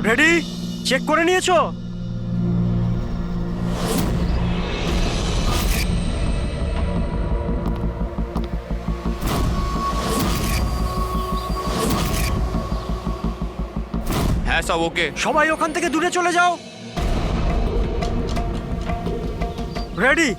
Ready? Check করে নিয়েছো? হ্যাঁ সব ওকে। সবাই ওখান থেকে দূরে চলে যাও। রেডি?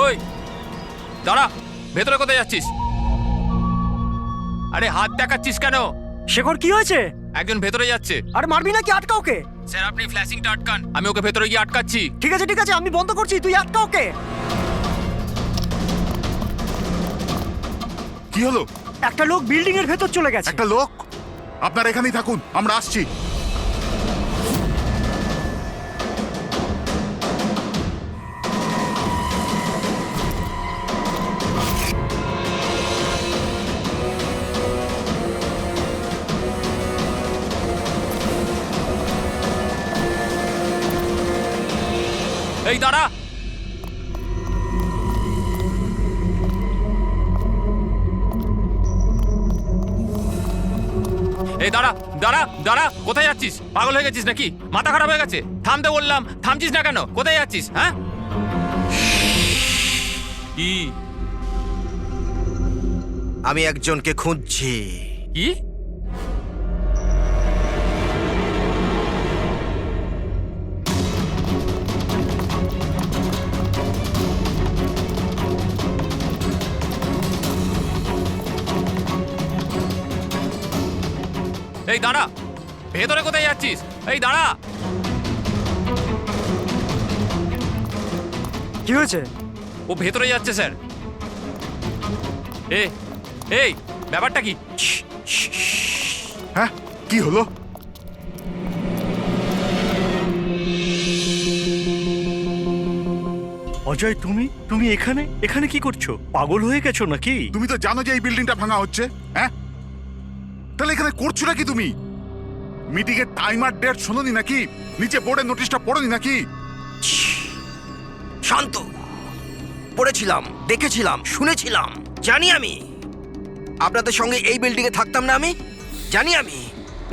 ওই দাঁড়া, ভেতরে কোথায় যাচ্ছিস? আরে হাত দেখাচ্ছিস কেন? শেখর কি হয়েছে? একজন ভেতরে যাচ্ছে। আর মারবি নাকি? আটকা ওকে। স্যার আপনি ফ্ল্যাশিংটা আটকান, আমি ওকে ভেতরে গিয়ে আটকাচ্ছি। ঠিক আছে ঠিক আছে, আমি বন্ধ করছি, তুই আটকা ওকে। কি হলো? একটা লোক বিল্ডিং এর ভেতর চলে গেছে। একটা লোক? আপনারা এখানেই থাকুন, আমরা আসছি। এই দাঁড়া, এই দাঁড়া দাঁড়া দাঁড়া, কোথায় যাচ্ছিস? পাগল হয়ে গেছিস নাকি? মাথা খারাপ হয়ে গেছে? থামতে বললাম, থামছিস না কেন? কোথায় যাচ্ছিস? হ্যাঁ কি? আমি একজনকে খুঁজছি। কি? এই দাঁড়া, ভেতরে কোথায় যাচ্ছিস? এই দাঁড়া। কি হয়েছে? ও ভেতরে যাচ্ছে স্যার। এই ব্যাপারটা কি? হ্যাঁ, কি হলো? অজয়, তুমি এখানে এখানে কি করছো? পাগল হয়ে গেছো নাকি? তুমি তো জানো যে এই বিল্ডিংটা ভাঙা হচ্ছে। হ্যাঁ, তাহলে এখানে করছো নাকি তুমি? মিটিং এর টাইম আর ডেট শোনোনি নাকি? নিচে বোর্ডের নোটিশটা পড়োনি নাকি? শান্ত। পড়েছিলাম, দেখেছিলাম, শুনেছিলাম। জানি আমি আপনাদের সঙ্গে এই বিল্ডিং এ থাকতাম না। আমি জানি আমি।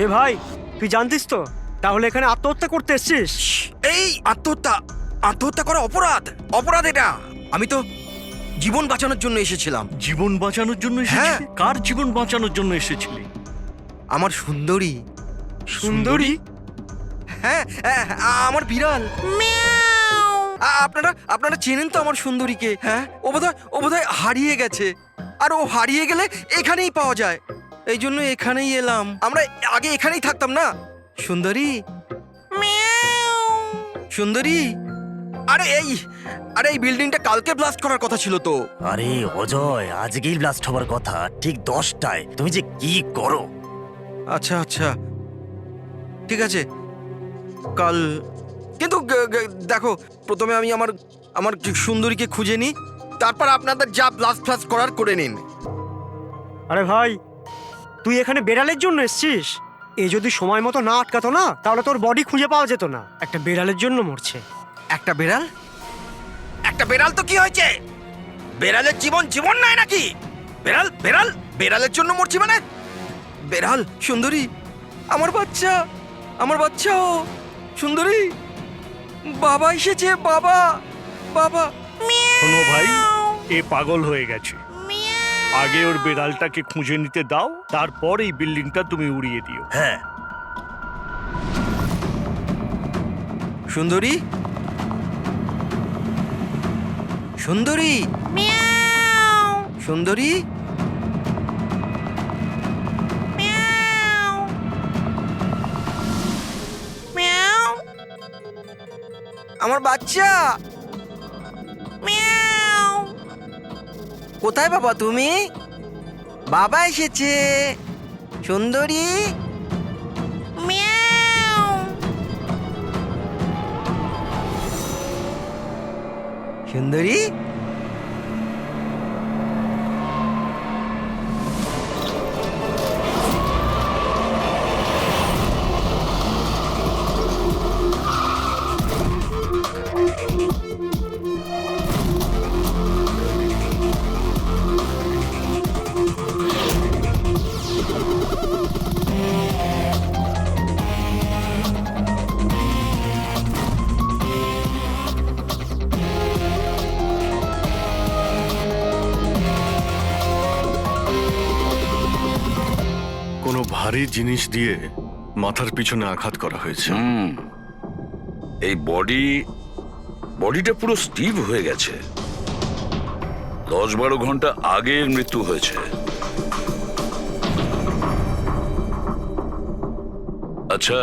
এ ভাই, তুই জানতিস তো? তাহলে এখানে আত্মহত্যা করতে এসেছিস? এই আত্মহত্যা করা অপরাধ। অপরাধ এটা। আমি তো জীবন বাঁচানোর জন্য এসেছিলাম। জীবন বাঁচানোর জন্য হ্যাঁ। এসেছিলি? কার জীবন বাঁচানোর জন্য এসেছিলি? আমার সুন্দরী। সুন্দরী? হ্যাঁ, আমার বিড়াল। আপনারা চেনেন তো আমার সুন্দরীকে? হ্যাঁ, ও বোধহয় হারিয়ে গেছে। আর ও হারিয়ে গেলে এখানেই পাওয়া যায়। এই জন্য এখানেই এলাম। আমরা আগে এখানেই থাকতাম না। সুন্দরী, সুন্দরী। আরে এই বিল্ডিংটা কালকে ব্লাস্ট করার কথা ছিল তো। আরে অজয়, আজকেই ব্লাস্ট হবার কথা, ঠিক 10টায়। তুমি যে কি করো! আচ্ছা ঠিক আছে, কাল। কিন্তু দেখো, প্রথমে আমি আমার সুন্দরীকে খুঁজে নিই, তারপর আপনাদের যা ব্লাস্ট ফ্লাস্ট করার করে নিন। আরে ভাই, তুই এখানে বেড়ালের জন্য এসেছিস? এ যদি সময় মতো না আটকাতো না, তাহলে তোর বডি খুঁজে পাওয়া যেত না। একটা বেড়ালের জন্য মরছে। একটা বেড়াল তো কি হয়েছে? বেড়ালের জীবন নয় নাকি? বেড়ালের জন্য মরছি মানে? বেড়াল, সুন্দরী, আমার বাচ্চা ও সুন্দরী। বাবা এসেছে, বাবা। শোনো ভাই, এ পাগল হয়ে গেছে। আগে ওর বেড়ালটাকে খুঁজে নিতে দাও, তারপর এই বিল্ডিংটা তুমি উড়িয়ে দিও। হ্যাঁ, সুন্দরী, সুন্দরী। আমার বাচ্চা। কোথায় বাবা তুমি? বাবা এসেছে। সুন্দরী, সুন্দরী, কোনো ভারী জিনিস দিয়ে মাথার পিছনে আঘাত করা হয়েছে। এই বডিটা পুরো স্টিভ হয়ে গেছে। 10-12 ঘন্টা আগের মৃত্যু হয়েছে। আচ্ছা,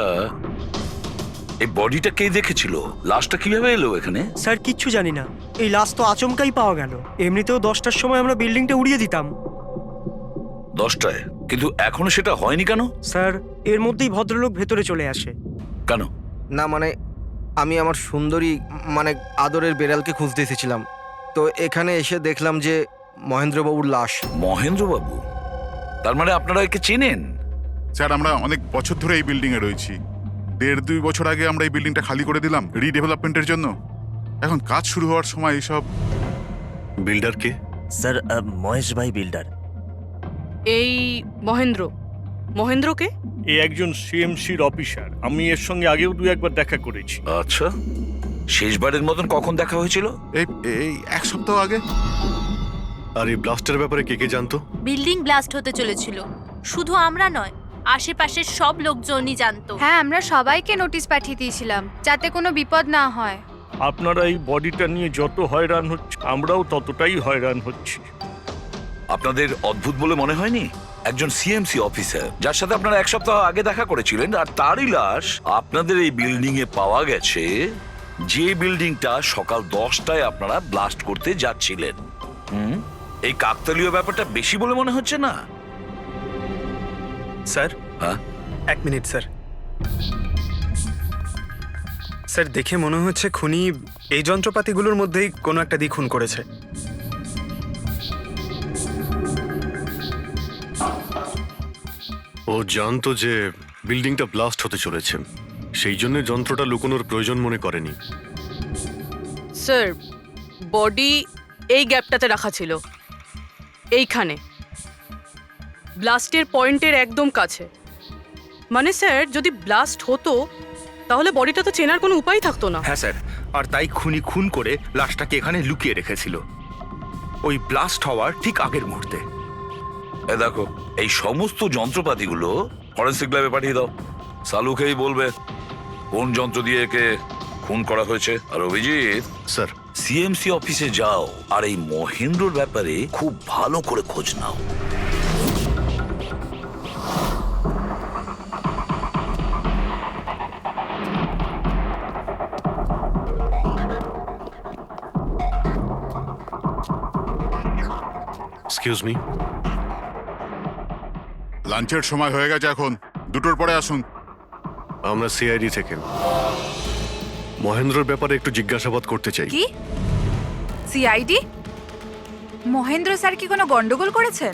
এই বডিটা কে দেখেছিল? লাশটা কিভাবে এলো এখানে? স্যার কিচ্ছু জানি না, এই লাশ তো আচমকাই পাওয়া গেল। এমনিতেও 10টার সময় আমরা বিল্ডিংটা উড়িয়ে দিতাম। 10টায়? কিন্তু এখনো সেটা হয়নি কেন? স্যার এর মধ্যেই ভদ্রলোক ভেতরে চলে আসে। কেন? না মানে আমি আমার সুন্দরী মানে আদরের বেড়ালকে খুঁজতে এসেছিলাম, তো এখানে এসে দেখলাম যে মহেন্দ্রবাবুর লাশ। মহেন্দ্রবাবু? তার মানে আপনারা একে চেনেন? স্যার আমরা অনেক বছর ধরে এই বিল্ডিং এ রয়েছি। 1.5-2 বছর আগে আমরা এই বিল্ডিংটা খালি করে দিলাম রিডেভেলপমেন্টের জন্য। এখন কাজ শুরু হওয়ার সময় এইসব। বিল্ডার কে? স্যার মহেশ ভাই বিল্ডার। এই মহেন্দ্রকে? এ একজন সিএমসির অফিসার, আমি এর সঙ্গে আগেও 2-1বার দেখা করেছি। আচ্ছা, শেষবারের মতন কখন দেখা হয়েছিল? এই 1 সপ্তাহ আগে। আর এই ব্লাস্টের ব্যাপারে কে কে জানতো? বিল্ডিং ব্লাস্ট হতে চলেছিল, শুধু আমরা নয়, আশেপাশের সব লোকজনই জানতো। হ্যাঁ, আমরা সবাইকে নোটিশ পাঠিয়ে দিয়েছিলাম যাতে কোনো বিপদ না হয়। আপনারা এই বডিটা নিয়ে যত হয়রান হচ্ছে, আমরাও ততটাই হয়রান হচ্ছি। আপনাদের অদ্ভুত বলে মনে হয়নি? একজন সিএমসি অফিসার যার সাথে আপনারা 1 সপ্তাহ আগে দেখা করেছিলেন, আর তারই লাশ আপনাদের এই বিল্ডিং এ পাওয়া গেছে, যে বিল্ডিংটা সকাল 10টায় আপনারা ব্লাস্ট করতে যাচ্ছিলেন। এই কাকতালীয় ব্যাপারটা বেশি বলে মনে হচ্ছে না? স্যার, হ্যাঁ? 1 মিনিট স্যার। স্যার দেখে মনে হচ্ছে খুনি এই যন্ত্রপাতিগুলোর মধ্যেই কোনো একটা দিয়ে খুন করেছে। ও জানতো যে বিল্ডিংটা ব্লাস্ট হতে চলেছে, সেই জন্য যন্ত্রটা লুকোনোর প্রয়োজন মনে করেনি। স্যার, বডি এই গ্যাপটাতে রাখা ছিল, এইখানে ব্লাস্টের পয়েন্টের একদম কাছে। মানে স্যার, যদি ব্লাস্ট হতো তাহলে বডিটা তো চেনার কোনো উপায় থাকতো না। হ্যাঁ স্যার, আর তাই খুনি খুন করে লাশটাকে এখানে লুকিয়ে রেখেছিল ওই ব্লাস্ট হওয়ার ঠিক আগের মুহূর্তে। দেখো, এই সমস্ত যন্ত্রপাতিগুলো ফরেন্সিক ল্যাবে পাঠিয়ে দাও। সালুকেই বলবে কোন যন্ত্র দিয়ে একে খুন করা হয়েছে। আর অভিজিৎ, স্যার সিএমসি অফিসে যাও আর এই মহেন্দ্রর ব্যাপারে খুব ভালো করে খোঁজ নাও। Excuse me. লাঞ্চের সময় হয়ে গেছে, এখন 2টোর পরে আসুন। আমরা সিআইডি থেকে মহেন্দ্রর ব্যাপারে একটু জিজ্ঞাসাবাদ করতে চাই। কি সিআইডি? মহেন্দ্র স্যার কি কোনো গন্ডগোল করেছেন?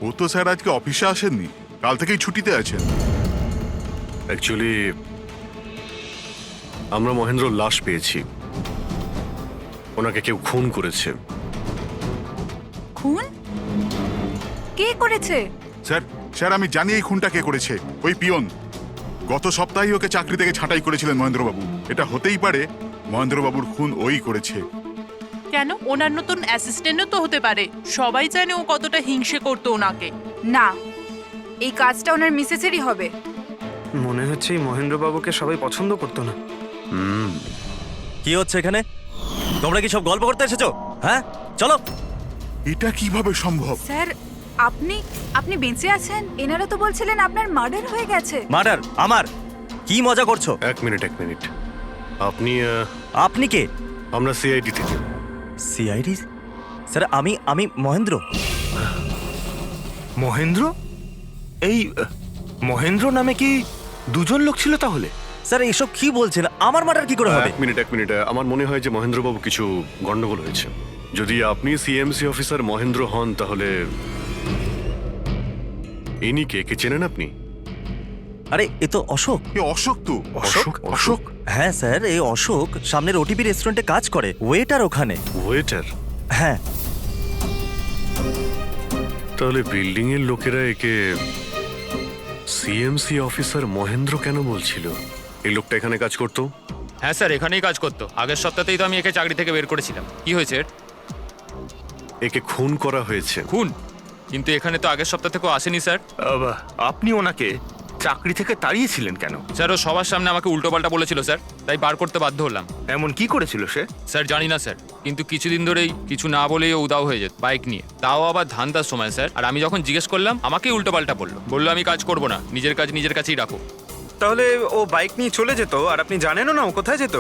ও তো স্যার আজকে অফিসে আসেননি, কাল থেকেই ছুটিতে আছেন। অ্যাকচুয়ালি আমরা মহেন্দ্রর লাশ পেয়েছি, ওনাকে কেউ খুন করেছে। খুন? কে করেছে? স্যার আমি জানি এই খুনটা কে করেছে। ওই পিয়ন গত সপ্তাহেই ওকে চাকরি থেকে ছাঁটাই করেছিলেন মহেন্দ্রবাবু। এটা হতেই পারে মহেন্দ্রবাবুর খুন ওই করেছে। কেন? ওনার নতুন অ্যাসিস্ট্যান্টও তো হতে পারে। সবাই জানে ও কতটা হিংসে করতো ওনাকে। না, এই কাজটা ওনার মিসেসেরই হবে। মনে হচ্ছে এই মহেন্দ্রবাবুকে সবাই পছন্দ করতো না। কি হচ্ছে এখানে? তোমরা কি সব গল্প করতে এসেছো? হ্যাঁ চলো। এটা কিভাবে সম্ভব? স্যার, আপনি বেঁচে আছেন? এনারা তো বলছিলেন আপনার মার্ডার হয়ে গেছে। মার্ডার? আমার? কি মজা করছো? এক মিনিট আপনি আপনি কে? আমরা সিআইডি থেকে। সিআইডি? স্যার আমি মহেন্দ্র। মহেন্দ্র? এই মহেন্দ্র নামে কি দুজন লোক ছিল তাহলে? স্যার এইসব কি বলছেন? আমার মার্ডার কি করে হবে? এক মিনিট আমার মনে হয় যে মহেন্দ্রবাবু কিছু গন্ডগোল হয়েছে। যদি আপনি সিএমসি অফিসার মহেন্দ্র হন তাহলে ইনি কে চেনেন আপনি? আরে এ তো অশোক। এ অশোক তো। অশোক হ্যাঁ স্যার, এই অশোক সামনের ওটিপি রেস্টুরেন্টে কাজ করে, ওয়েটার ওখানে। ওয়েটার? হ্যাঁ। তাহলে বিল্ডিং এর লোকেরা একে সিএমসি অফিসার মহেন্দ্র কেন বলছিল? এই লোকটা এখানে কাজ করতো? হ্যাঁ স্যার, এখানেই কাজ করতো। আগের সপ্তাহতেই তো আমি একে চাকরি থেকে বের করেছিলাম। কি হয়েছে এর? একে খুন করা হয়েছে। খুন? কিন্তু এখানে তো আগের সপ্তাহ থেকেও আসেনি স্যার। আপনি ওনাকে চাকরি থেকে তাড়িয়েছিলেন কেন? স্যার ও সবার সামনে আমাকে উল্টোপাল্টা বলেছিল স্যার, তাই বার করতে বাধ্য হলাম। এমন কি করেছিল সে? স্যার জানি না স্যার, কিন্তু কিছুদিন ধরেই কিছু না বলেই ও উদাও হয়ে যেত বাইক নিয়ে, তাও আবার ধান্দার সময় স্যার। আর আমি যখন জিজ্ঞেস করলাম আমাকেই উল্টোপাল্টা বললো আমি কাজ করবো না, নিজের কাজ নিজের কাছেই রাখো। তাহলে ও বাইক নিয়ে চলে যেত আর আপনি জানেনও না ও কোথায় যেত?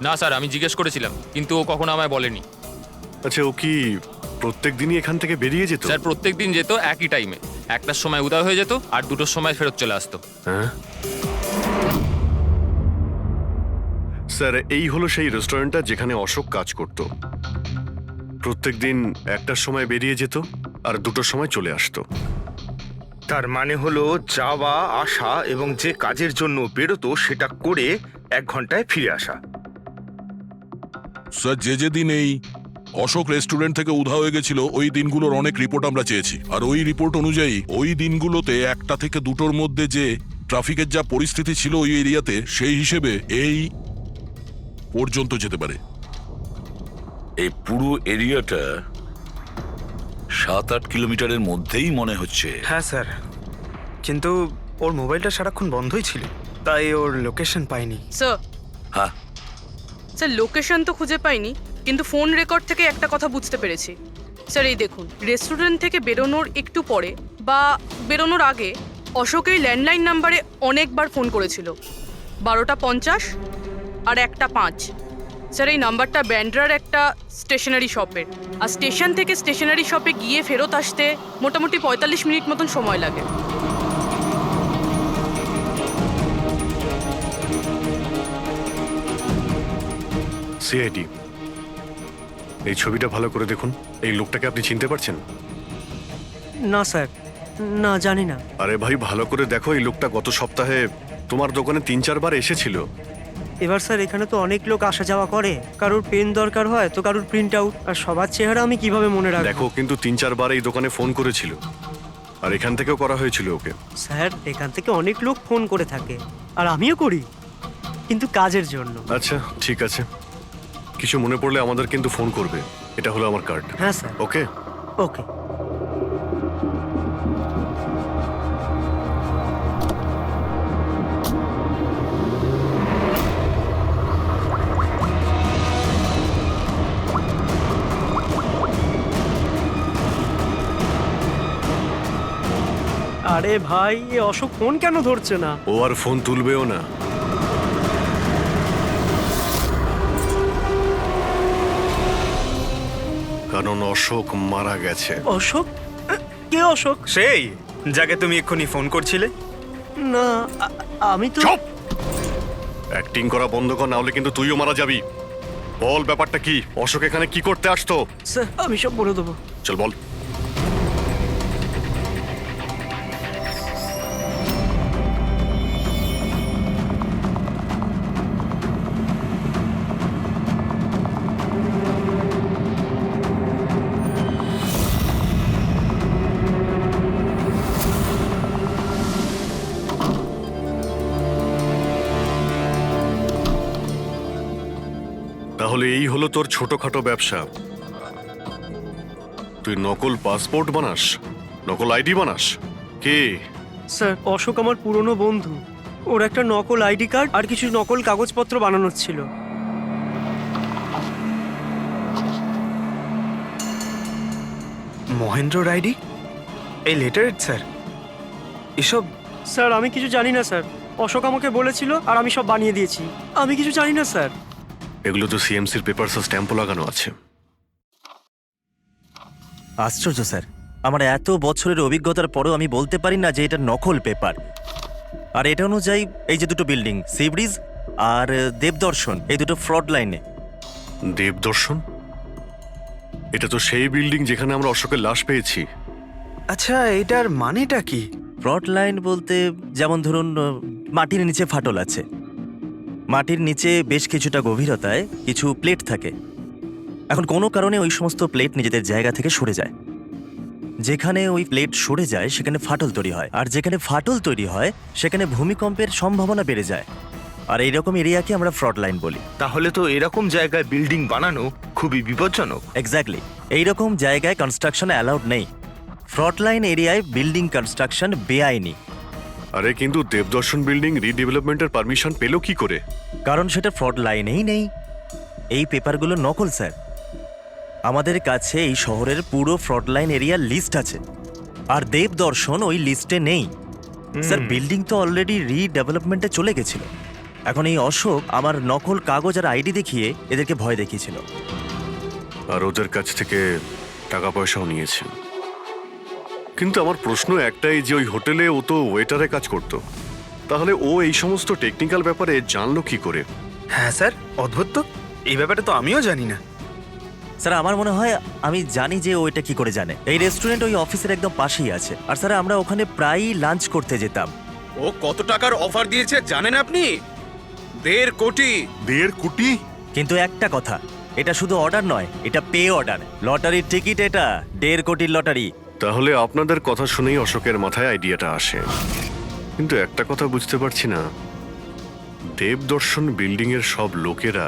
না স্যার, আমি জিজ্ঞেস করেছিলাম কিন্তু ও কখনো আমায় বলেনি। আচ্ছা, ও কি প্রত্যেক দিনই এখান থেকে বেরিয়ে যেত? স্যার প্রত্যেক দিন যেত একই টাইমে, 1টার সময় উদয় হয়ে যেত আর 2টোর সময় ফেরত চলে আসতো। হ্যাঁ স্যার, এই হলো সেই রেস্টুরেন্টটা যেখানে অশোক কাজ করত। প্রত্যেক দিন 1টার সময় বেরিয়ে যেত আর 2টোর সময় চলে আসতো। তার মানে হলো যাওয়া আসা এবং যে কাজের জন্য বেরোতো সেটা করে 1 ঘন্টায় ফিরে আসা। স্যার, যে দিন এই অশোক রেস্টুরেন্ট থেকে উধাও হয়ে গেছিল ওই দিনগুলোর অনেক রিপোর্ট আমরা চেয়েছি, আর ওই রিপোর্ট অনুযায়ী ওই দিনগুলোতে 1টা থেকে 2টোর মধ্যে যে ট্রাফিকের যা পরিস্থিতি ছিল ওই এরিয়াতে, সেই হিসেবে এই পর্যন্ত যেতে পারে। এই পুরো এরিয়াটা 7-8 কিলোমিটারের মধ্যেই মনে হচ্ছে। হ্যাঁ স্যার, কিন্তু ওর মোবাইলটা সারাক্ষণ বন্ধই ছিল, তাই ওর লোকেশন পাইনি। স্যার হ্যাঁ স্যার, লোকেশন তো খুঁজে পাইনি, কিন্তু ফোন রেকর্ড থেকে একটা কথা বুঝতে পেরেছি। স্যার এই দেখুন, রেস্টুরেন্ট থেকে বেরোনোর একটু পরে বা বেরোনোর আগে অশোক এই ল্যান্ডলাইন নাম্বারে অনেকবার ফোন করেছিল, 12টা 50 আর 1টা 5। স্যার এই নাম্বারটা ব্যান্ড্রার একটা স্টেশনারি শপের, আর স্টেশন থেকে স্টেশনারি শপে গিয়ে ফেরত আসতে মোটামুটি 45 মিনিট মতন সময় লাগে। সিআইডি, এই ছবিটা ভালো করে দেখুন। এই লোকটাকে আপনি চিনতে পারছেন? না স্যার, না জানি না। আরে ভাই, ভালো করে দেখো, এই লোকটা গত সপ্তাহে তোমার দোকানে 3-4 বার এসেছিল। এবার স্যার এখানে তো অনেক লোক আসা যাওয়া করে, কারোর পেন দরকার হয় তো কারোর প্রিন্ট আউট, আর সবার চেহারা আমি কিভাবে মনে রাখবো? দেখো, কিন্তু 3-4 বার এই দোকানে ফোন করেছিল, আর এখান থেকেও করা হয়েছিল ওকে। স্যার এখান থেকে অনেক লোক ফোন করে থাকে, আর আমিও করি, কিন্তু কাজের জন্য। আচ্ছা ঠিক আছে, কিছু মনে পড়লে আমাদের কিন্তু ফোন করবে। এটা হলো আমার কার্ড। হ্যাঁ স্যার। ওকে ওকে। আরে ভাই, এ অশোক ফোন কেন ধরছে না? ও আর ফোন তুলবেও না। কারণ অশোক মারা গেছে। অশোক? কে অশোক? সেই যাকে তুমি এক্ষুনি ফোন করছিলে? না, আমি তো। চুপ! অ্যাক্টিং করা বন্ধ কর, না হলে কিন্তু তুইও মারা যাবি। বল ব্যাপারটা কি? অশোক এখানে কি করতে আসতো? স্যার আমি সব বলে দেবো। চল বল। তাহলে এই হলো তোর ছোটখাটো ব্যবসা। তুই নকল পাসপোর্ট বানাস, নকল আইডি বানাস। কে? স্যার অশোক আমার পুরনো বন্ধু, ওর একটা নকল আইডি কার্ড আর কিছু নকল কাগজপত্র বানানোর ছিল। মহেন্দ্র আইডি? এই লেটারেড স্যার? এসব? স্যার আমি কিছু জানি না স্যার, অশোক আমাকে বলেছিল আর আমি সব বানিয়ে দিয়েছি। আমি কিছু জানি না স্যার। এগুলো তো সিএমসির পেপারস আর স্ট্যাম্পও লাগানো আছে। আশ্চর্য স্যার, আমার এত বছরের অভিজ্ঞতার পরেও আমি বলতে পারি না যে এটা নকল পেপার। আর এটা অনুযায়ী এই যে দুটো বিল্ডিং সি ব্রিজ আর দেবদর্শন, এই দুটো ফ্রড লাইনে। দেবদর্শন? এটা তো সেই বিল্ডিং যেখানে আমরা অশোকের লাশ পেয়েছি। আচ্ছা, এটার মানেটা কি? ফ্রড লাইন বলতে যেমন ধরুন মাটির নিচে ফাটল আছে, মাটির নিচে বেশ কিছুটা গভীরতায় কিছু প্লেট থাকে। এখন কোনো কারণে ওই সমস্ত প্লেট নিজেদের জায়গা থেকে সরে যায়। যেখানে ওই প্লেট সরে যায় সেখানে ফাটল তৈরি হয়, আর যেখানে ফাটল তৈরি হয় সেখানে ভূমিকম্পের সম্ভাবনা বেড়ে যায়। আর এইরকম এরিয়াকে আমরা ফ্রড লাইন বলি। তাহলে তো এরকম জায়গায় বিল্ডিং বানানো খুবই বিপজ্জনক। এক্স্যাক্টলি, এইরকম জায়গায় কনস্ট্রাকশন অ্যালাউড নেই। ফ্রড লাইন এরিয়ায় বিল্ডিং কনস্ট্রাকশন বেআইনি। আরে কিন্তু দেবদর্শন বিল্ডিং রিডেভেলপমেন্টের পারমিশন পেলো কি করে? কারণ সেটা ফ্রড লাইনেই নেই। এই পেপারগুলো নকল স্যার। আমাদের কাছে এই শহরের পুরো ফ্রড লাইন এরিয়ার লিস্ট আছে, আর দেবদর্শন ওই লিস্টে নেই। স্যার, বিল্ডিং তো অলরেডি রিডেভেলপমেন্টে চলে গেছিল। এখন এই অশোক আমার নকল কাগজ আর আইডি দেখিয়ে এদেরকে ভয় দেখিয়েছিল। আর ওদের কাছ থেকে টাকা পয়সাও নিয়েছে। কিন্তু আমার প্রশ্ন একটাই যে ওই হোটেলে ও তো ওয়েটারে কাজ করতো, তাহলে ও এই সমস্ত টেকনিক্যাল ব্যাপারে জানলো কি করে? হ্যাঁ স্যার, অদ্ভুত তো, এই ব্যাপারে তো আমিও জানি না। স্যার, আমার মনে হয় আমি জানি যে ও এটা কি করে জানে। এই রেস্টুরেন্ট ওই অফিসের একদম পাশেই আছে, আর স্যার আমরা ওখানে প্রায়ই লাঞ্চ করতে যেতাম। ও কত টাকার অফার দিয়েছে জানেন আপনি? 1.5 কোটি। 1.5 কোটি? কিন্তু একটা কথা, এটা শুধু অর্ডার নয়, এটা পে অর্ডার। লটারির টিকিট এটা, 1.5 কোটির লটারি। তাহলে আপনাদের কথা শুনেই অশোকের মাথায় আইডিয়াটা আসে। কিন্তু একটা কথা বুঝতে পারছি না, দেবদর্শন বিল্ডিং এর সব লোকেরা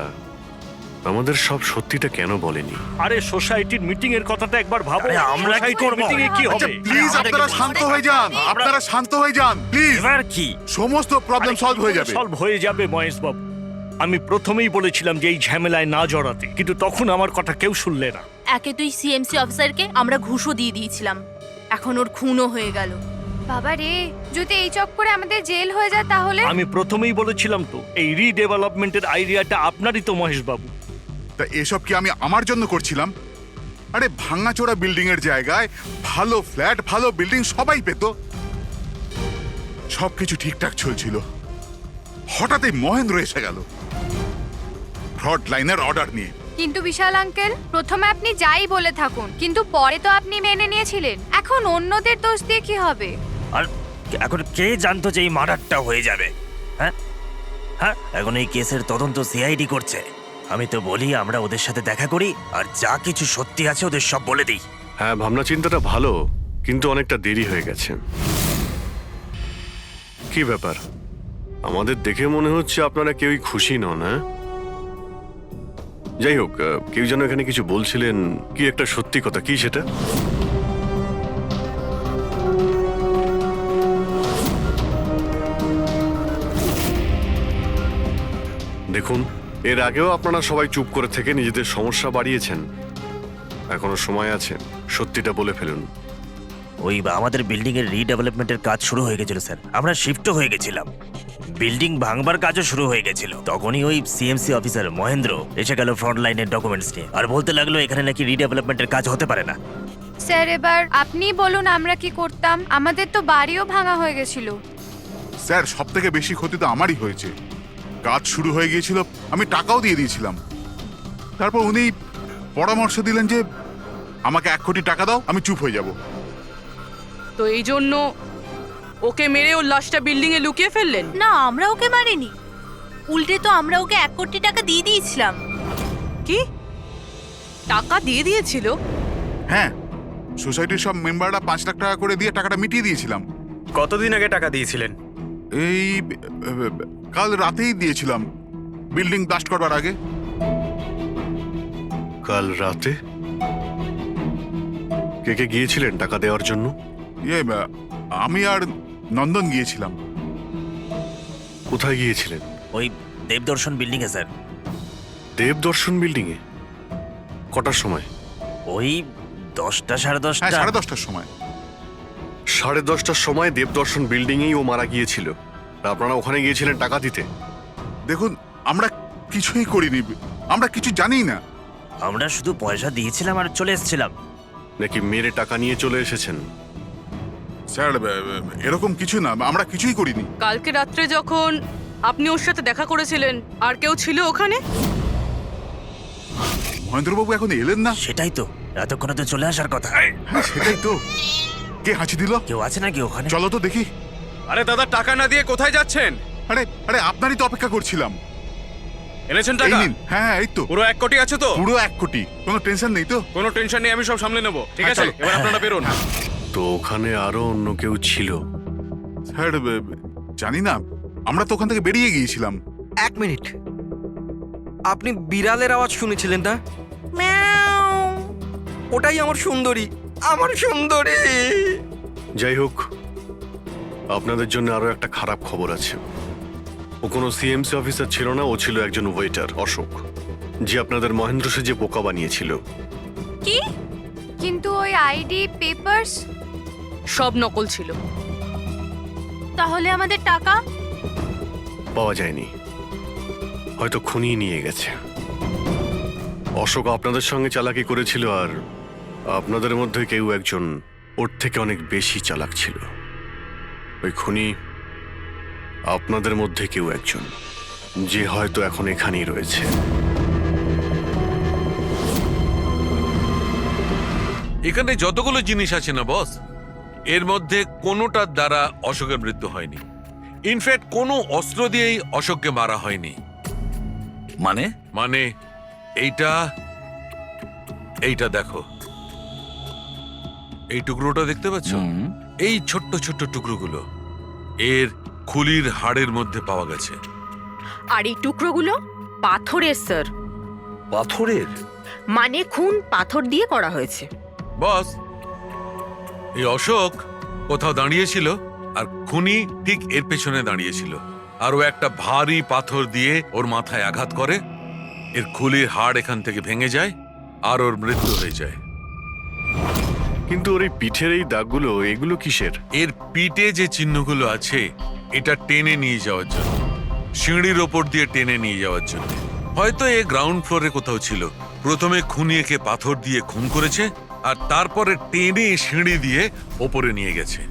আমাদের সব সত্যিটা কেন বলেনি? আরে সোসাইটির মিটিং এর কথাটা একবার ভাবো। আরে আমরা কি করব? মিটিং এ কি আচ্ছা হবে? প্লিজ আপনারা শান্ত হয়ে যান, আপনারা শান্ত হয়ে যান প্লিজ। এবার কি? সমস্ত প্রবলেম সলভ হয়ে যাবে। সলভ হয়ে যাবে মহেশ বাবু। আমি প্রথমেই বলেছিলাম যে এই ঝামেলায় না জড়াতে, কিন্তু তখন আমার কথা কেউ শুনলে না। একে তুই সিএমসি অফিসারকে আমরা ঘুষও দিয়ে দিয়েছিলাম, এখন ওর খুনও হয়ে গেল। বাবা রে, যদি এই চক্করে আমাদের জেল হয়ে যায় তাহলে? আমি প্রথমেই বলেছিলাম তো, এই রিডেভেলপমেন্টের আইডিয়াটা আপনারই তো মহেশ বাবু। তা এসব কি আমি আমার জন্য করছিলাম? আরে ভাঙাচোরা বিল্ডিং এর জায়গায় ভালো ফ্ল্যাট, ভালো বিল্ডিং সবাই পেত। সবকিছু ঠিকঠাক চলছিল, হঠাৎই মহেন্দ্র এসে গেল ফ্রড লাইনের অর্ডার নিয়ে। কিন্তু বিশাল আঙ্কেল, প্রথমে আপনি যাই বলে থাকুন, কিন্তু পরে তো আপনি মেনে নিয়েছিলেন। এখন অন্যদের দোষ দিয়ে কি হবে? আর এখন কে জানতো যে এই মার্ডারটা হয়ে যাবে? হ্যাঁ হ্যাঁ, এখন এই কেসের তদন্ত সিআইডি করছে। আমি তো বলি আমরা ওদের সাথে দেখা করি, আর যা কিছু সত্যি আছে ওদের সব বলে দিই। হ্যাঁ, ভাবনা চিন্তাটা ভালো, কিন্তু অনেকটা দেরি হয়ে গেছে। কি ব্যাপার, আমাদের দেখে মনে হচ্ছে আপনারা কেউই খুশি নন। হ্যাঁ, যাই হোক, কেউ যেন এখানে কিছু বলছিলেন, কি একটা সত্যি কথা, কি সেটা? দেখুন, এর আগেও আপনারা সবাই চুপ করে থেকে নিজেদের সমস্যা বাড়িয়েছেন। এখনো সময় আছে, সত্যিটা বলে ফেলুন। ওই আমাদের বিল্ডিং এর রিডেভেলপমেন্টের কাজ শুরু হয়ে গেছিল স্যার, আমরা শিফটও হয়ে গেছিলাম। বিল্ডিং ভাঙবার কাজও শুরু হয়ে গেছিল। তখনই ওই সিএমসি অফিসার মহেন্দ্র এসে গেল ফ্রন্ট লাইনের ডকুমেন্টস নিয়ে, আর বলতে লাগলো এখানে নাকি রিডেভেলপমেন্টের কাজ হতে পারে না। স্যার, এবার আপনি বলুন আমরা কি করতাম? আমাদের তো বাড়িও ভাঙা হয়ে গেছিল। স্যার, সব থেকে বেশি ক্ষতি তো আমারই হয়েছে। কাজ শুরু হয়ে গিয়েছিল, আমি টাকাও দিয়ে দিয়েছিলাম। তারপর উনি পরামর্শ দিলেন যে আমাকে 1 কোটি টাকা দাও, আমি চুপ হয়ে যাব। তো এই জন্য ওকে মেরে ওর লাশটা বিল্ডিং এ লুকিয়ে ফেললেন? না, আমরা ওকে মারিনি, উল্টে তো আমরা ওকে 1 কোটি টাকা দিয়ে দিয়েছিলাম। কি টাকা দিয়ে দিয়েছিল? হ্যাঁ, সোসাইটির সব মেম্বাররা 5 লাখ টাকা করে দিয়ে টাকাটা মিটিয়ে দিয়েছিলাম। কতদিন আগে টাকা দিয়েছিলেন? এই কাল রাতেই দিয়েছিলাম, বিল্ডিং ব্লাস্ট করবার আগে। কাল রাতে? কে কে গিয়েছিলেন টাকা দেওয়ার জন্য? আমি আর নন্দন গিয়েছিলাম। কোথায় গিয়েছিলেন? ওই দেবদর্শন বিল্ডিং এ স্যার। দেবদর্শন বিল্ডিং এ? কটার সময়? ওই 10টা, সাড়ে 10টা। হ্যাঁ, 10:30টার সময়। 10:30টার সময় দেবদর্শন বিল্ডিং এই ও মারা গিয়েছিল। আর আপনারা ওখানে গিয়েছিলেন টাকা দিতে? দেখুন, আমরা কিছুই করিনি, আমরা কিছু জানি না। আমরা শুধু পয়সা দিয়েছিলাম আর চলে এসেছিলাম। নাকি মেরে টাকা নিয়ে চলে এসেছেন? স্যার এরকম কিছু না, আমরা কিছুই করিনি। কালকে রাত্রে যখন আপনি ওর সাথে দেখা করেছিলেন আর কেউ ছিল ওখানে? মহেন্দ্রবাবু এখন এলেন না। সেটাই তো, এতক্ষণে তো চলে আসার কথা। হ্যাঁ সেটাই তো। কে হাঁচি দিল? কেউ আছে নাকি ওখানে? চলো তো দেখি। আরে দাদা, টাকা না দিয়ে কোথায় যাচ্ছেন? আরে আরে আপনারই তো অপেক্ষা করছিলাম। এনেছেন এই নিন। হ্যাঁ এই তো পুরো 1 কোটি আছে তো? পুরো 1 কোটি, কোনো টেনশন নেই তো? কোনো টেনশন নেই, আমি সব সামলে নেব। ঠিক হ্যাঁ, আছে, চলো। এবার আপনারা বেরোন। তো ওখানে আরো অন্য কেউ ছিল? স্যার জানি না, আমরা তো ওখান থেকে বেরিয়ে গিয়েছিলাম। 1 মিনিট, আপনি বিড়ালের আওয়াজ শুনেছিলেন না? ওটাই আমার সুন্দরী, আমার সুন্দরী। যাই হোক, আপনাদের জন্য আরো একটা খারাপ খবর আছে। ও কোনো সিএমসি অফিসার ছিল না, ও ছিল একজন ওয়েটার, অশোক, যে আপনাদের মহেন্দ্র সেজে বোকা বানিয়েছিল। কি? কিন্তু ওই আইডি পেপারস সব নকল ছিল। তাহলে আমাদের টাকা? পাওয়া যায়নি, হয়তো খুনি নিয়ে গেছে। অশোক আপনাদের সঙ্গে চালাকি করেছিল, আর আপনাদের মধ্যে কেউ একজন ওর থেকে অনেক বেশি চালাক ছিল। ওই খুনি আপনাদের মধ্যে কেউ একজন, যে হয়তো এখন এখানেই রয়েছে। এখানে যতগুলো জিনিস আছে না বস, এর মধ্যে কোনোটার দ্বারা অশোকের মৃত্যু হয়নি। ইনফ্যাক্ট কোনো অস্ত্র দিয়েই অশোককে মারা হয়নি। মানে এইটা দেখো, এই টুকরোটা দেখতে পাচ্ছ? এই ছোট্ট ছোট্ট টুকরোগুলো এর খুলির হাড়ের মধ্যে পাওয়া গেছে। আর এই টুকরোগুলো পাথরের স্যার। পাথরের? মানে খুন পাথর দিয়ে করা হয়েছে। বস, এই অশোক কোথাও দাঁড়িয়েছিল আর খুনি ঠিক এর পেছনে দাঁড়িয়েছিল, আর ও একটা ভারী পাথর দিয়ে ওর মাথায় আঘাত করে, এর খুলির হাড় এখান থেকে ভেঙে যায় আর ওর মৃত্যু হয়ে যায়। কিন্তু ওর এই পিঠের এই দাগগুলো, এগুলো কিসের? এর পিঠে যে চিহ্নগুলো আছে, এটা টেনে নিয়ে যাওয়ার জন্য, সিঁড়ির ওপর দিয়ে টেনে নিয়ে যাওয়ার জন্য। হয়তো এ গ্রাউন্ড ফ্লোরে কোথাও ছিল। প্রথমে খুনি একে পাথর দিয়ে খুন করেছে, আর তারপরে টেনে সিঁড়ি দিয়ে ওপরে নিয়ে গেছে।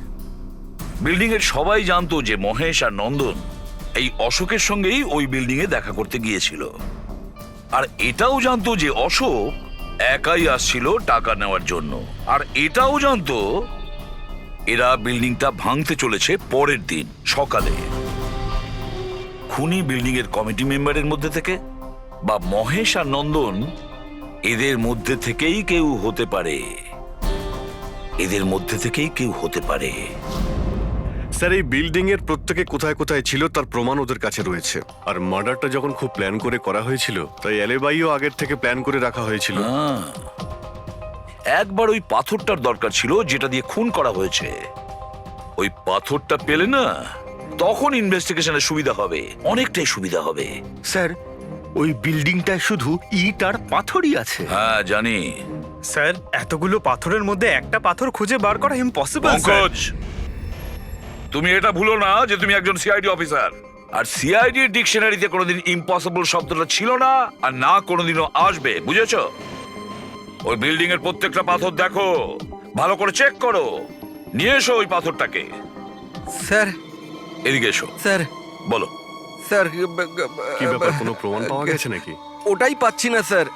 বিল্ডিং এর সবাই জানতো যে মহেশ আর নন্দন এই অশোকের সঙ্গেই ওই বিল্ডিং এ দেখা করতে গিয়েছিল, আর এটাও জানতো যে অশোক একাই আসছিল টাকা নেওয়ার জন্য, আর এটাও জানতো এরা বিল্ডিংটা ভাঙতে চলেছে পরের দিন সকালে। খুনি বিল্ডিং এর কমিটি মেম্বারের মধ্যে থেকে বা মহেশ আর নন্দন, এদের মধ্যে থেকেই কেউ হতে পারে। এদের মধ্যে থেকেই কেউ হতে পারে। স্যার, এই বিল্ডিং এর প্রত্যেকে কোথায় কোথায় ছিল তার প্রমাণ ওদের কাছে রয়েছে। আর মার্ডারটা যখন খুব প্ল্যান করে করা হয়েছিল, তাই এলেবাইও আগের থেকে প্ল্যান করে রাখা হয়েছিল। একবার ওই পাথরটার দরকার ছিল যেটা দিয়ে খুন করা হয়েছে। ওই পাথরটা পেলে না, তখন ইনভেস্টিগেশনের সুবিধা হবে, অনেকটাই সুবিধা হবে। স্যার, ওই বিল্ডিংটায় শুধু ইট আর পাথরই আছে। হ্যাঁ জানি স্যার, এতগুলো পাথরের মধ্যে একটা পাথর খুঁজে বার করা ইম্পসিবল। পঙ্কজ, তুমি এটা ভুলো না যে তুমি একজন সিআইডি অফিসার, আর সিআইডি ডিকশনারিতে কোনোদিন ইম্পসিবল শব্দটা ছিল না, আর না কোনোদিনও আসবে, বুঝেছো? ওই বিল্ডিং এর প্রত্যেকটা পাথর দেখো, ভালো করে চেক করো, নিয়ে এসো ওই পাথরটাকে। স্যার, এদিকে এসো। স্যার, বলো। স্যার, কি ব্যাপার, কোনো প্রমাণ পাওয়া গেছে নাকি? ওটাই পাচ্ছি না স্যার।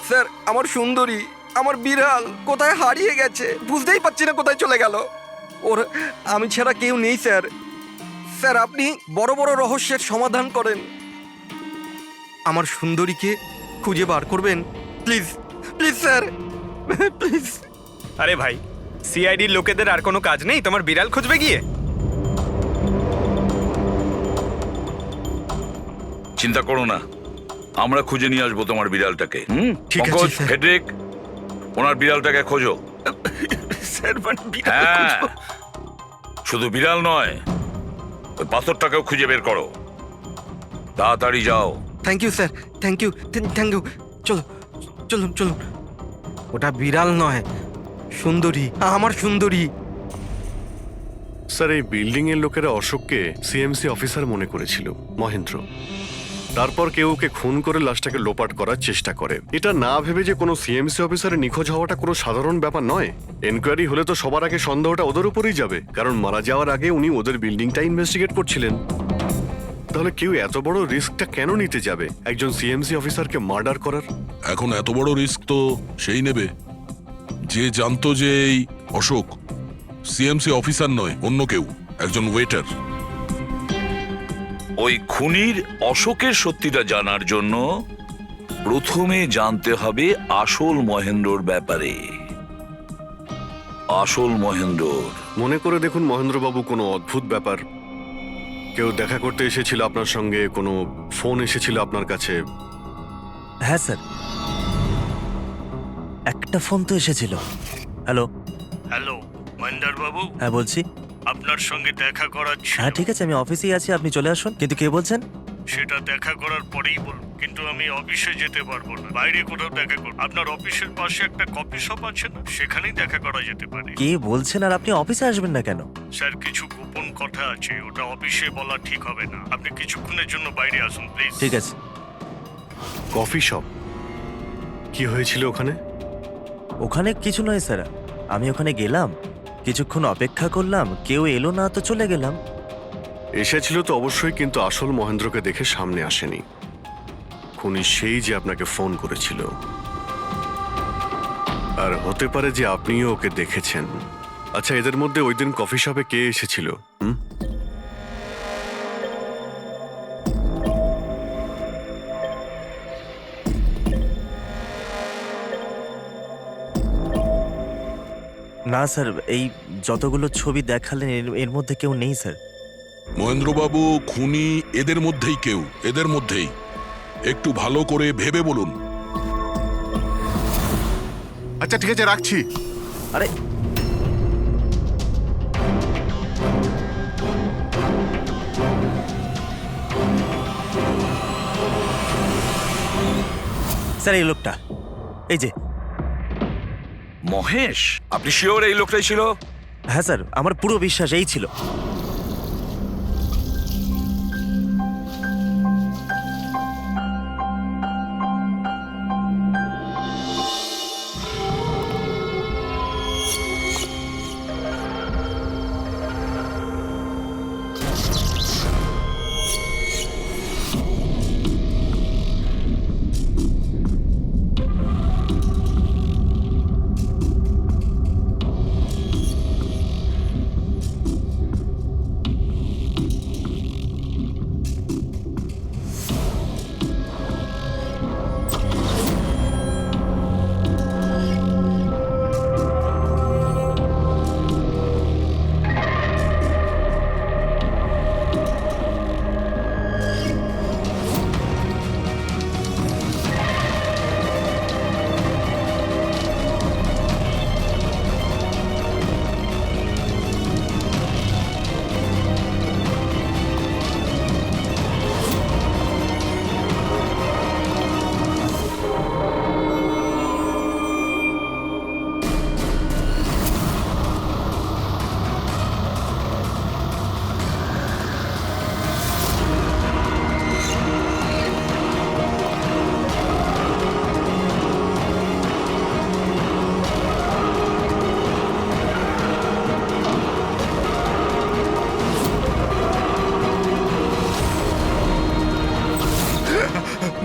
স্যার, আমার সুন্দরী, আমার বিড়াল কোথায় হারিয়ে গেছে, বুঝতেই পারছি না কোথায় চলে গেল। ওর আমি ছাড়া কেউ নেই স্যার। স্যার, আপনি বড় বড় রহস্যের সমাধান করেন, আমার সুন্দরীকে খুঁজে বার করবেন প্লিজ, প্লিজ স্যার, প্লিজ। আরে ভাই, সিআইডির লোকেদের আর কোনো কাজ নেই তোমার বিড়াল খুঁজবে গিয়ে? চিন্তা করো না, আমরা খুঁজে নিয়ে আসবো তোমার বিড়ালটাকে। ঠিক আছে, পঙ্কজ, স্যার। ফেডরিক, ওনার বিড়ালটাকে খোঁজো। স্যার, হ্যাঁ, শুধু বিড়াল নয়, ওই পাথরটাকেও খুঁজে বের করো, তাড়াতাড়ি যাও। Thank you sir, thank you, thank you. চলো, চলুন চলুন। ওটা বিড়াল নয়, সুন্দরী, আমার সুন্দরী। স্যার, এই বিল্ডিং এর লোকেরা অশোককে সিএমসি অফিসার মনে করেছিল, মহেন্দ্র। তারপর কেউ ওকে খুন করে লাশটাকে লোপাট করার চেষ্টা করে। এটা না ভেবে যে কোনো সিএমসি অফিসারের নিখোঁজ হওয়াটা কোনো সাধারণ ব্যাপার নয়। এনকোয়ারি হলে তো সবার আগে সন্দেহটা ওদের উপরেই যাবে, কারণ মারা যাওয়ার আগে উনি ওদের বিল্ডিংটা ইনভেস্টিগেট করছিলেন। তাহলে কেউ এত বড় রিস্কটা কেন নিতে যাবে একজন সিএমসি অফিসারকে মার্ডার করার? এখন এত বড় রিস্ক তো সেই নেবে যে জানতো যে এই অশোক সিএমসি অফিসার নয়, অন্য কেউ, একজন ওয়েটার। ওই খুনির অশোকের সত্যিটা জানার জন্য প্রথমে জানতে হবে আসল মহেন্দ্রর ব্যাপারে। আসল মহেন্দ্র মনে করে দেখুন মহেন্দ্রবাবু, কোনো অদ্ভুত ব্যাপার, কেউ দেখা করতে এসেছিল আপনার সঙ্গে, কোনো ফোন এসেছিল আপনার কাছে? হ্যাঁ স্যার, একটা ফোন তো এসেছিল। হ্যালো হ্যালো মহেন্দ্র বাবু, হ্যাঁ বলছি। আপনার সঙ্গে দেখা করার ছিল। হ্যাঁ ঠিক আছে, আমি অফিসেই আছি, আপনি চলে আসুন। কিন্তু কে বলছেন? সেটা দেখা করার পরেই বলুন, কিন্তু আমি অফিসে যেতে পারবো না, বাইরে কোথাও দেখা করব। আপনার অফিসের পাশে একটা কফি শপ আছে না, সেখানেই দেখা করা যেতে পারে। কে বলছেন? আর আপনি অফিসে আসবেন না কেন? স্যার, কিছু গোপন কথা আছে, ওটা অফিসে বলা ঠিক হবে না। আপনি কিছুক্ষণের জন্য বাইরে আসুন প্লিজ। ঠিক আছে। Coffee shop? কি হয়েছিল ওখানে? ওখানে কিছু নয় স্যার, আমি ওখানে গেলাম, কিছুক্ষণ অপেক্ষা করলাম, কেউ এলো না তো চলে গেলাম। এসেছিল তো অবশ্যই, কিন্তু আসল মহেন্দ্রকে দেখে সামনে আসেনি। খুনি সেই যে আপনাকে ফোন করেছিল, আর হতে পারে যে আপনিও ওকে দেখেছেন। আচ্ছা, এদের মধ্যে ওই দিন কফি শপে কে এসেছিল? না স্যার, এই যতগুলো ছবি দেখালেন এর মধ্যে কেউ নেই স্যার। মহেন্দ্রবাবু, খুনি এদের মধ্যেই কেউ, এদের মধ্যেই। একটু ভালো করে ভেবে বলুন। আচ্ছা ঠিক আছে, রাখছি। আরে স্যার, এই লোকটা, এই যে মহেশ। আপনি শিওর এই লোকটাই ছিল? হ্যাঁ স্যার, আমার পুরো বিশ্বাস এই ছিল।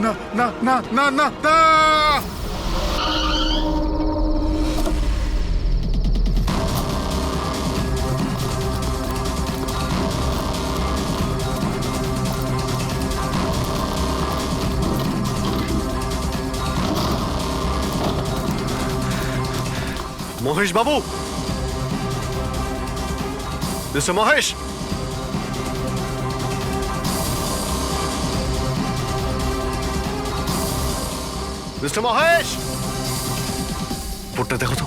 না না না না না না! মহেশ বাবু, মিস্টার মহেশ, মিস্টার মহেশ, বোর্ডটা দেখো তো।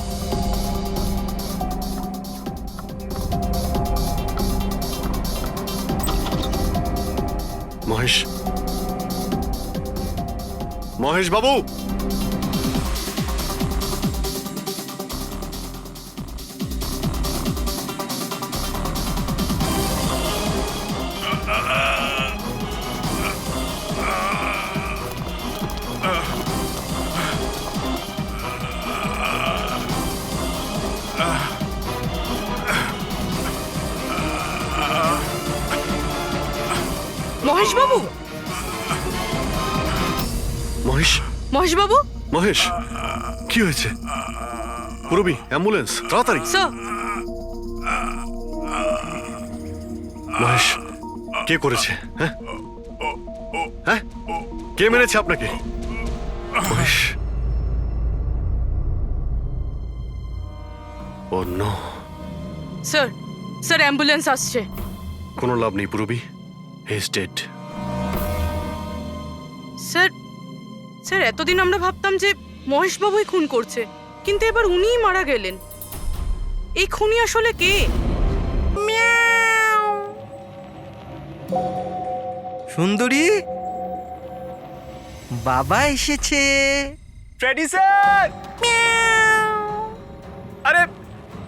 মহেশ, মহেশ বাবু, বাবু, মহেশ, মহেশ বাবু, মহেশ, কি হয়েছে? পুরবি, অ্যাম্বুলেন্স, তাড়াতাড়ি। স্যার। মহেশ, কে করেছে? হ্যাঁ হ্যাঁ, কে মেরেছে আপনাকে? মহেশ, ও নো। স্যার, স্যার অ্যাম্বুলেন্স আসছে। কোনো লাভ নেই পুরবি, he is dead. Sir, sir এতদিন আমরা ভাবতাম যে মহেশ বাবুই খুন করছে, কিন্তু এবার উনিই মারা গেলেন। এই খুনি আসলে কে? সুন্দরী, বাবা এসেছে। Freddy sir! আরে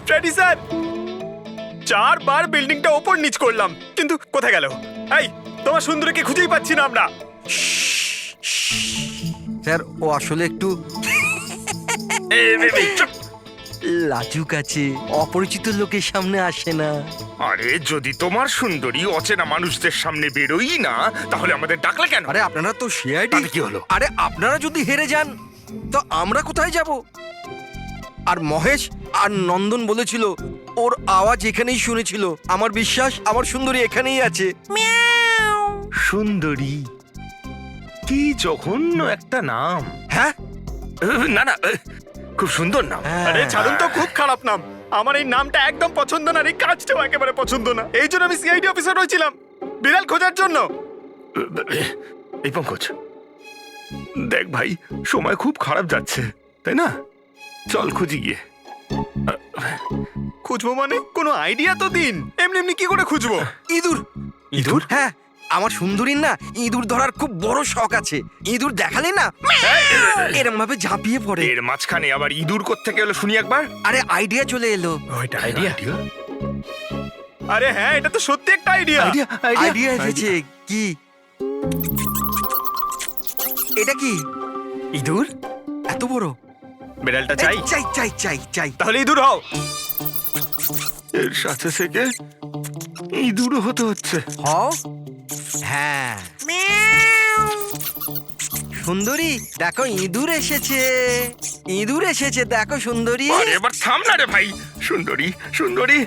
ফ্রেডি স্যার, 4 বার বিল্ডিংটা ওপর নিচ করলাম, কিন্তু কোথায় গেল? এই, তোমার সুন্দরীকে খুঁজেই পাচ্ছি না আমরা। স্যার, ও আসলে একটু লাজুক আছে, অপরিচিত লোকের সামনে আসে না। আরে যদি তোমার সুন্দরী অচেনা মানুষদের সামনে বেরোই না, তাহলে আমাদের ডাকলে কেন? আরে আপনারা তো সিআইডি। তাতে কি হলো? আরে আপনারা যদি হেরে যান তো আমরা কোথায় যাব? আর মহেশ আর নন্দন বলেছিল ওর আওয়াজ এখানেই শুনেছিল। আমার বিশ্বাস আমার সুন্দরী এখানেই আছে। সুন্দরী, কি জঘন্য একটা নাম। হ্যাঁ, না না, খুব সুন্দর নাম। আরে ছাড়ুন তো, খুব খারাপ নাম। আমার এই নামটা একদম পছন্দ না, এই কাজটাও একেবারে পছন্দ না। এই জন্য আমি সিআইডি অফিসার হয়েছিলাম, বিড়াল খোঁজার জন্য। এই পঙ্কজ, দেখ ভাই, সময় খুব খারাপ যাচ্ছে, তাই না? চল খুঁজি গিয়ে। খুঁজবো মানে? কোনো আইডিয়া তো দিন। এমনি এমনি কি করে খুঁজবো? ইঁদুর। ইঁদুর? হ্যাঁ, আমার সুন্দরীর না ইঁদুর ধরার খুব বড় শখ আছে। ইঁদুর দেখালে না এরম ভাবে ঝাঁপিয়ে পড়ে। এর মাঝখানে আবার ইঁদুর কোত্থেকে এলো শুনি একবার। আরে আইডিয়া চলে এলো। ওইটা আইডিয়া? আরে হ্যাঁ, এটা তো সত্যি একটা আইডিয়া। আইডিয়া এসেছে। কি এটা? কি ইঁদুর এত বড়? বিড়ালটা চাই? চাই চাই চাই চাই। তাহলে ইঁদুর হও। এর সাথে থেকে ইঁদুরও হতে হচ্ছে। হও। হ্যাঁ, সুন্দরী দেখো, ইঁদুর এসেছে। ইঁদুর এসেছে, দেখো সুন্দরী। আরে এবার থাম না রে ভাই। সুন্দরী, সুন্দরী,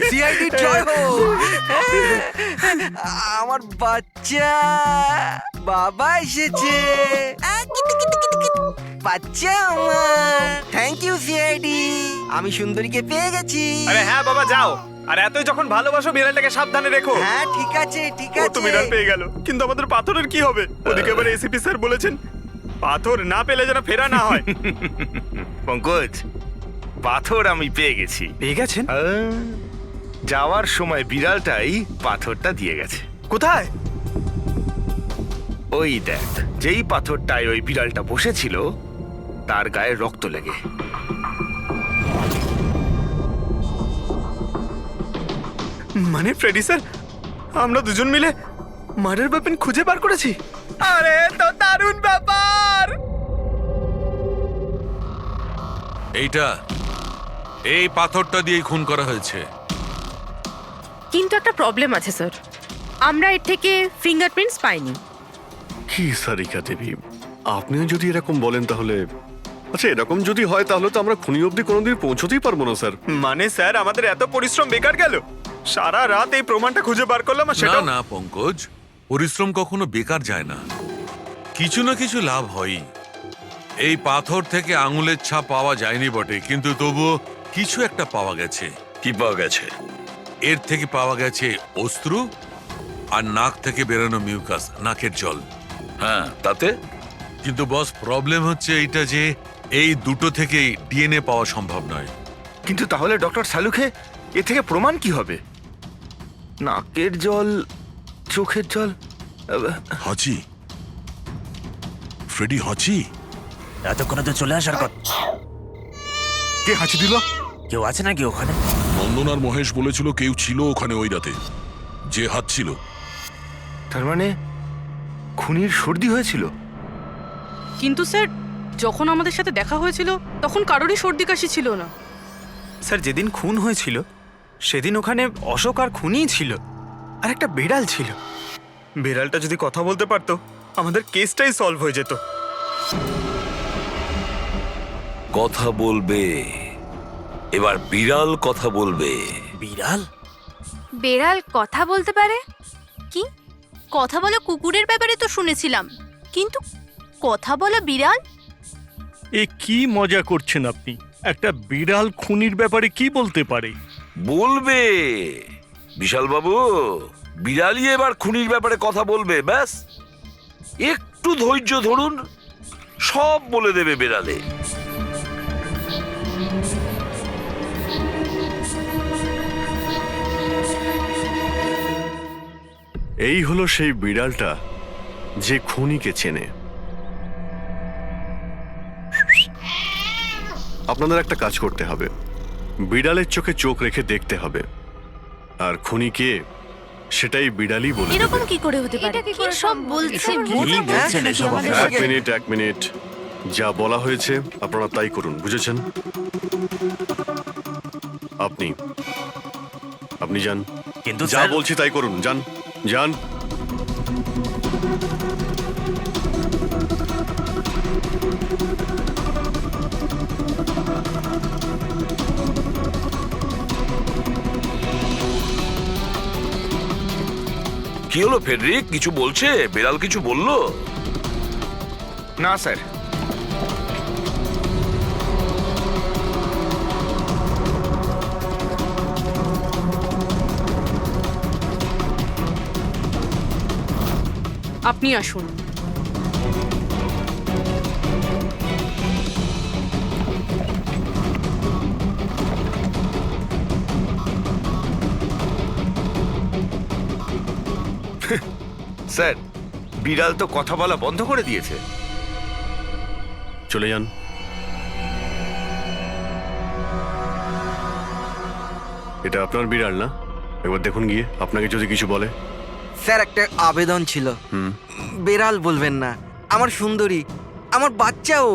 সিআইডি জয় হো। আমার বাচ্চা বাবা এসেছে। বাচ্চা আমার। থ্যাংক ইউ সিআইডি, আমি সুন্দরীকে পেয়ে গেছি। আরে হ্যাঁ বাবা, যাও। আর এতই যখন ভালোবাসো, বিড়ালটাকে সাবধানে রেখো। হ্যাঁ ঠিক আছে ঠিক ও তো আছে। বিড়াল পেয়ে গেল, কিন্তু আমাদের পাথরের কি হবে? ওদিকে এবার এসিপি স্যার বলেছেন পাথর না পেলে যেন ফেরা না হয়। পঙ্কজ, পাথর আমি পেয়ে গেছি। পেয়ে গেছেন? যাওয়ার সময় বিড়ালটাই পাথরটা দিয়ে গেছে। কোথায়? ওই দেখ, যেই পাথরটায় ওই বিড়ালটা বসেছিল তার গায়ে রক্ত লেগে। মানে ফ্রেডি স্যার, আমরা দুজন মিলে মার্ডার ওয়েপন খুঁজে বার করেছি। আরে তো দারুণ ব্যাপার। এই পাথরটা দিয়েই খুন করা হয়েছে। কিন্তু একটা প্রবলেম আছে স্যার, আমরা এর থেকে ফিঙ্গারপ্রিন্টস পাইনি। কি সারিকা দেবী, আপনিও যদি এরকম বলেন তাহলে আচ্ছা, এরকম যদি হয় তাহলে তো আমরা খুনি অবধি কোনোদিন পৌঁছতেই পারবো না স্যার। মানে স্যার, আমাদের এত পরিশ্রম বেকার গেল। সারা রাত এই প্রমাণটা খুঁজে বার করলাম, আর না সেটা না পঙ্কজ, পরিশ্রম কখনো বেকার যায় না, কিছু না কিছু লাভ হয়। এই পাথর থেকে আঙুলের ছাপ পাওয়া যায়নি বটে, কিন্তু তবুও কিছু একটা পাওয়া গেছে। কি পাওয়া গেছে? এর থেকে পাওয়া গেছে অস্ত্র আর নাক থেকে বেরোনো মিউকাস, নাকের জল। হ্যাঁ, তাতে? কিন্তু বস, প্রবলেম হচ্ছে এইটা যে এই দুটো থেকেই ডিএনএ পাওয়া সম্ভব নয়। কিন্তু তাহলে ডক্টর সালুখে এ থেকে প্রমাণ কি হবে? নাকের জল, চোখের জল। হাঁচি, ফ্রেডি হাঁচি। এতক্ষণে তো চলে আসার কথা। কে হাঁচি দিল? কেউ আছে নাকি ওখানে? নন্দন আর মহেশ বলেছিল কেউ ছিল ওখানে ওই রাতে, যে হাত ছিল। তার মানে খুনির সর্দি হয়েছিল? কিন্তু স্যার, যখন আমাদের সাথে দেখা হয়েছিল তখন কারোরই সর্দি কাশি ছিল না। স্যার, যেদিন খুন হয়েছিল সেদিন ওখানে অশোক আর খুনিই ছিল, আর একটা বিড়াল ছিল। বিড়ালটা যদি কথা বলতে পারতো আমাদের কেসটাই সলভ হয়ে যেত। কথা বলবে, এবার বিড়াল কথা বলবে। বিড়াল? বেড়াল কথা বলতে পারে? কি কথা বলা কুকুরের ব্যাপারে তো শুনেছিলাম, কিন্তু কথা বলা বিড়াল? এ কি মজা করছেন আপনি? একটা বিড়াল খুনির ব্যাপারে কি বলতে পারে? বলবে বিশাল বাবু, বিড়ালই এবার খুনির ব্যাপারে কথা বলবে। ব্যাস একটু ধৈর্য ধরুন, সব বলে দেবে বিড়ালে। এই হলো সেই বিড়ালটা যে খুনিকে চেনে। আপনাদের একটা কাজ করতে হবে, বিড়ালের চোখে চোখ রেখে দেখতে হবে, আর খুনিকে সেটাই বিড়ালই বলে দেবে। এরকম কি করে হতে পারে? কি সব বলছেন? এক মিনিট, যা বলা হয়েছে আপনারা তাই করুন, বুঝেছেন? আপনি যান, কিন্তু যা বলছি তাই করুন, যান যান। কি হলো ফেডরিক, কিছু বলছে? বিড়াল কিছু বললো? না স্যার। আপনি আসুন। স্যার, বিড়াল তো কথা বলা বন্ধ করে দিয়েছে। চলে যান। এটা আপনার বিড়াল না? একবার দেখুন গিয়ে, আপনাকে যদি কিছু বলে। স্যার, একটা আবেদন ছিল। বেড়াল বলবেন না, আমার সুন্দরী, আমার বাচ্চাও।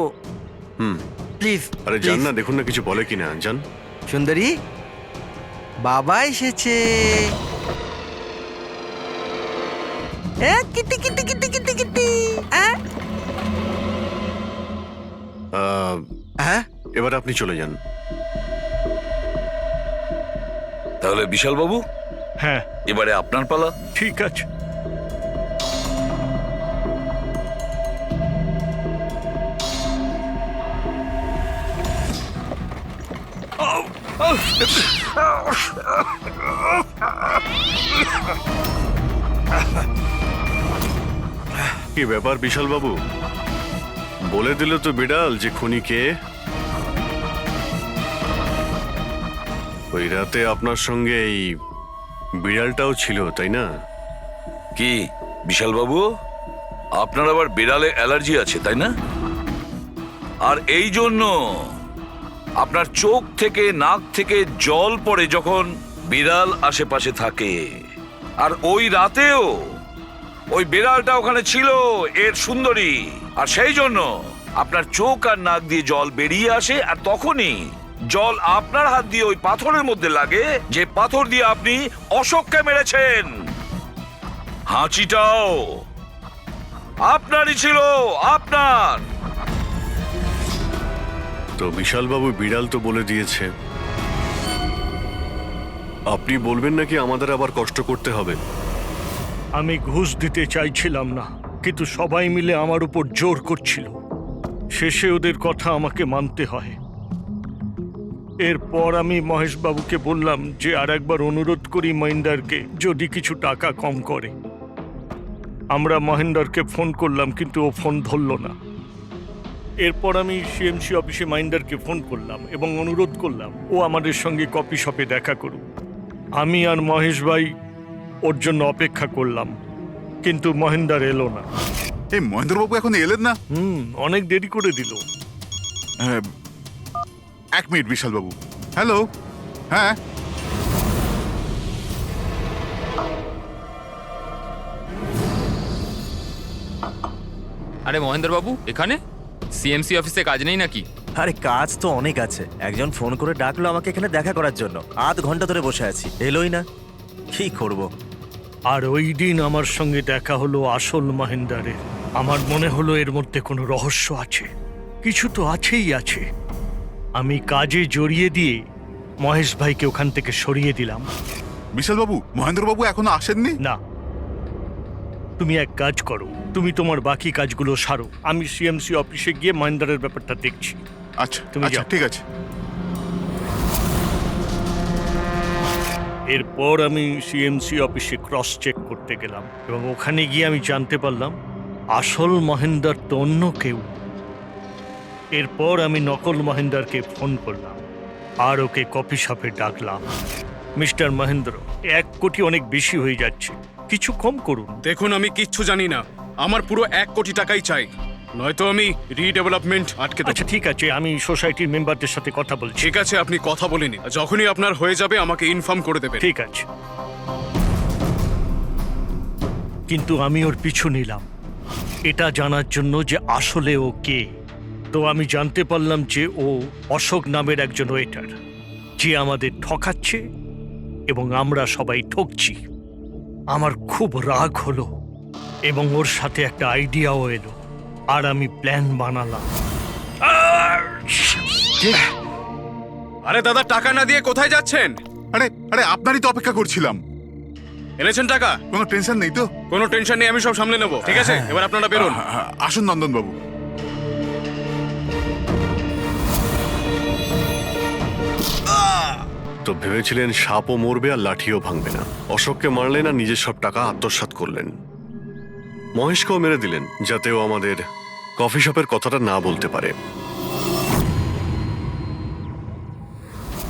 প্লিজ। আরে যান না, দেখুন না কিছু বলে কিনা, যান। সুন্দরী, বাবা এসেছে। Kitty Kitty Kitty Kitty Kitty. হ্যাঁ, এবার আপনি চলে যান। তাহলে বিশাল বাবু, হ্যাঁ, এবারে আপনার পালা। ঠিক আছে। কি ব্যাপার বিশাল বাবু, বলে দিল তো বিড়াল যে খুনি কে? ওই রাতে আপনার সঙ্গে এই বিড়ালটাও ছিল, তাই না? কি বিশাল বাবু, আপনার আবার বিড়ালে অ্যালার্জি আছে, তাই না? আর এই জন্য আপনার চোখ থেকে নাক থেকে জল পড়ে যখন বিড়াল আশেপাশে থাকে। আর ওই রাতেও ওই বিড়ালটা ওখানে ছিল, এর সুন্দরী, আর সেই জন্য আপনার চোখ আর নাক দিয়ে জল বেরিয়ে আসে, আর তখনই জল আপনার হাত দিয়ে ওই পাথরের মধ্যে লাগে, যে পাথর দিয়ে আপনি অশোককে মেরেছেন। হাঁচিটাও আপনারই ছিল, আপনার। তো বিশাল বাবু, বিড়াল তো বলে দিয়েছে, আপনি বলবেন নাকি আমাদের আবার কষ্ট করতে হবে? আমি ঘুষ দিতে চাইছিলাম না, কিন্তু সবাই মিলে আমার উপর জোর করছিল। শেষে ওদের কথা আমাকে মানতে হয়। এরপর আমি মহেশবাবুকে বললাম যে আর একবার অনুরোধ করি মহিন্দারকে, যদি কিছু টাকা কম করে। আমরা মহেন্দারকে ফোন করলাম, কিন্তু ও ফোন ধরল না। এরপর আমি সিএমসি অফিসে মহেন্দারকে ফোন করলাম এবং অনুরোধ করলাম ও আমাদের সঙ্গে কফি শপে দেখা করুক। আমি আর মহেশ ভাই ওর জন্য অপেক্ষা করলাম, কিন্তু মহেন্দার এলো না। এই মহেন্দ্রবাবু এখন এলেন না? অনেক দেরি করে দিল। এক মিনিট বিশালবাবু। হ্যালো, হ্যাঁ আরে মহেন্দ্র বাবু এখানে সিএমসি অফিসে কাজ নেই নাকি? আরে কাজ তো অনেক আছে। একজন ফোন করে ডাকলো আমাকে এখানে দেখা করার জন্য। আধ ঘন্টা ধরে বসে আছি, এলোই না। কি করব? আর ওই দিন আমার সঙ্গে দেখা হলো আসল মহেন্দারের। আমার মনে হলো এর মধ্যে কোনো রহস্য আছে, কিছু তো আছেই আছে। আমি কাজে জড়িয়ে দিয়ে মহেশ ভাইকে ওখান থেকে সরিয়ে দিলাম। বিশালবাবু, মহেন্দ্রবাবু এখনো আসেননি? না, তুমি এক কাজ করো, তুমি তোমার বাকি কাজগুলো সারো। আমি সিএমসি অফিসে গিয়ে মহেন্দারের ব্যাপারটা দেখছি। আচ্ছা তুমি আচ্ছা, যাও। ঠিক আছে। এরপর আমি সিএমসি অফিসে ক্রস চেক করতে গেলাম এবং ওখানে গিয়ে আমি জানতে পারলাম আসল মহেন্দার তো অন্য কেউ। এরপর আমি নকল মহেন্দারকে ফোন করলাম আর ওকে কফি শপে ডাকলাম। মিস্টার মহেন্দ্র, 1 কোটি অনেক বেশি হয়ে যাচ্ছে, কিছু কম করুন। দেখুন, আমি কিচ্ছু জানি না, আমার পুরো 1 কোটি টাকাই চাই, নয়তো আমি রিডেভেলপমেন্ট আটকে দেব। আচ্ছা ঠিক আছে, আমি সোসাইটির মেম্বারদের সাথে কথা বলছি। ঠিক আছে, আপনি কথা বলে নিন, যখনই আপনার হয়ে যাবে আমাকে ইনফর্ম করে দেবেন। ঠিক আছে, কিন্তু আমি ওর পিছু নিলাম এটা জানার জন্য যে আসলে ও কে। তো আমি জানতে পারলাম যে ও অশোক নামের একজন ওয়েটার, যে আমাদের ঠকাচ্ছে এবং আমরা সবাই ঠকছি। আমার খুব রাগ হলো এবং ওর সাথে একটা আইডিয়াও এলো আর আমি প্ল্যান বানালাম। আরে দাদা, টাকা না দিয়ে কোথায় যাচ্ছেন? আরে আরে, আপনারই তো অপেক্ষা করছিলাম। এনেছেন টাকা? কোনো টেনশন নেই তো? কোনো টেনশন নেই, আমি সব সামলে নেব। ঠিক আছে, এবার আপনারা বেরোন। আসুন নন্দনবাবু। তো ভেবেছিলেন সাপও মরবে আর লাঠিও ভাঙবে না। অশোককে মারলেন আর নিজের সব টাকা আত্মসাৎ করলেন। মহেশকেও মেরে দিলেন যাতে ও আমাদের কফি শপের কথাটা না বলতে পারে।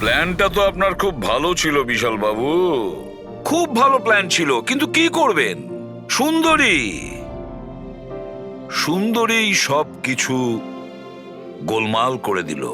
প্ল্যানটা তো আপনার খুব ভালো ছিল বিশাল বাবু, খুব ভালো প্ল্যান ছিল, কিন্তু কি করবেন? সুন্দরী সব কিছু গোলমাল করে দিল।